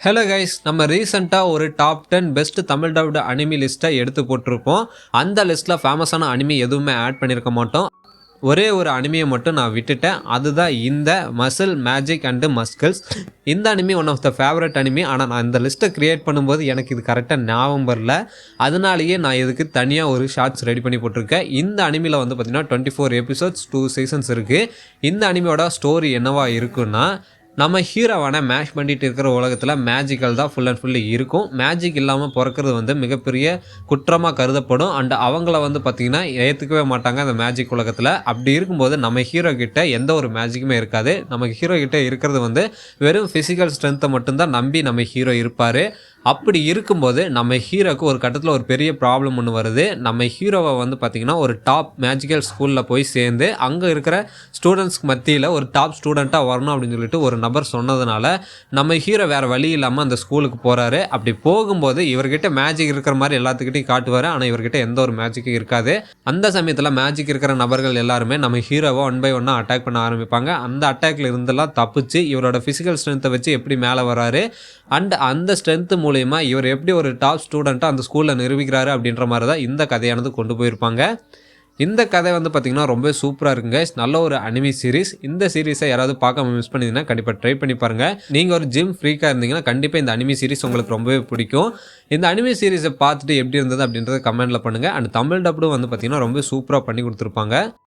Hello guys, நம்ம ரீசெண்டாக ஒரு top 10 best Tamil dubbed anime லிஸ்ட்டை எடுத்து போட்டிருப்போம். அந்த லிஸ்ட்டில் ஃபேமஸான அனிமி எதுவுமே ஆட் பண்ணியிருக்க மாட்டோம். ஒரே ஒரு அனிமியை மட்டும் நான் விட்டுட்டேன். அதுதான் இந்த மசில் மேஜிக் அண்டு மஸ்கிள்ஸ். இந்த anime one of the favourite anime. ஆனால் நான் இந்த லிஸ்ட்டை க்ரியேட் பண்ணும்போது எனக்கு இது கரெக்டாக ஞாபகம் வரல. அதனாலேயே நான் இதுக்கு தனியாக ஒரு ஷார்ட்ஸ் ரெடி பண்ணி போட்டிருக்கேன். இந்த அனிமியில் வந்து பார்த்திங்கன்னா 24 எபிசோட்ஸ் 2 சீசன்ஸ் இருக்குது. இந்த அனிமியோட ஸ்டோரி என்னவா இருக்குன்னா, நம்ம ஹீரோவான மேஷ் பண்ணிட்டு இருக்கிற உலகத்தில் மேஜிக்கல் தான் ஃபுல் அண்ட் ஃபுல்லி இருக்கும். மேஜிக் இல்லாமல் பிறக்கிறது வந்து மிகப்பெரிய குற்றமாக கருதப்படும். அண்ட் அவங்கள வந்து பார்த்திங்கன்னா ஏற்றுக்கவே மாட்டாங்க அந்த மேஜிக் உலகத்தில். அப்படி இருக்கும்போது நம்ம ஹீரோ கிட்ட எந்த ஒரு மேஜிக்குமே இருக்காது. நம்ம ஹீரோ கிட்ட இருக்கிறது வந்து வெறும் ஃபிசிக்கல் ஸ்ட்ரென்த்தை மட்டும்தான் நம்பி நம்ம ஹீரோ இருப்பார். அப்படி இருக்கும்போது நம்ம ஹீரோக்கு ஒரு கட்டத்தில் ஒரு பெரிய ப்ராப்ளம் ஒன்று வருது. நம்ம ஹீரோவை வந்து பார்த்திங்கன்னா ஒரு டாப் மேஜிக்கல் ஸ்கூலில் போய் சேர்ந்து அங்கே இருக்கிற ஸ்டூடெண்ட்ஸ்க்கு மத்தியில் ஒரு டாப் ஸ்டூடெண்ட்டாக வரணும் அப்படின்னு சொல்லிட்டு ஒரு நபர் சொன்னதுனால நம்ம ஹீரோ வேறு வழி இல்லாமல் அந்த ஸ்கூலுக்கு போகிறாரு. அப்படி போகும்போது இவர்கிட்ட மேஜிக் இருக்கிற மாதிரி எல்லாத்துக்கிட்டையும் காட்டுவார். ஆனால் இவர்கிட்ட எந்த ஒரு மேஜிக்கும் இருக்காது. அந்த சமயத்தில் மேஜிக் இருக்கிற நபர்கள் எல்லாருமே நம்ம ஹீரோவை 1 by 1 அட்டாக் பண்ண ஆரம்பிப்பாங்க. அந்த அட்டாக்ல இருந்தெல்லாம் தப்பிச்சு இவரோட ஃபிசிக்கல் ஸ்ட்ரென்த்தை வச்சு எப்படி மேலே வராரு அண்ட் அந்த ஸ்ட்ரென்த்து மூலயமா இவர் எப்படி ஒரு டாப் ஸ்டூடெண்ட்டாக அந்த ஸ்கூலில் நிரூபிக்கிறாரு அப்படின்ற மாதிரி தான் இந்த கதையானது கொண்டு போயிருப்பாங்க. இந்த கதை வந்து பார்த்திங்கன்னா ரொம்ப சூப்பராக இருக்குங்க. நல்ல ஒரு அனிமி சீரிஸ். இந்த சீரிஸை யாராவது பார்க்காம மிஸ் பண்ணிங்கன்னா கண்டிப்பாக ட்ரை பண்ணி பாருங்கள். நீங்கள் ஒரு ஜிம் ஃப்ரீக்காக இருந்தீங்கன்னா கண்டிப்பாக இந்த அனிமி சீரிஸ் உங்களுக்கு ரொம்பவே பிடிக்கும். இந்த அனிமி சீரிஸை பார்த்துட்டு எப்படி இருந்தது அப்படின்றத கமெண்ட்டில் பண்ணுங்கள். அண்ட் தமிழ் டப்டும் வந்து பார்த்திங்கன்னா ரொம்ப சூப்பராக பண்ணி கொடுத்துருப்பாங்க.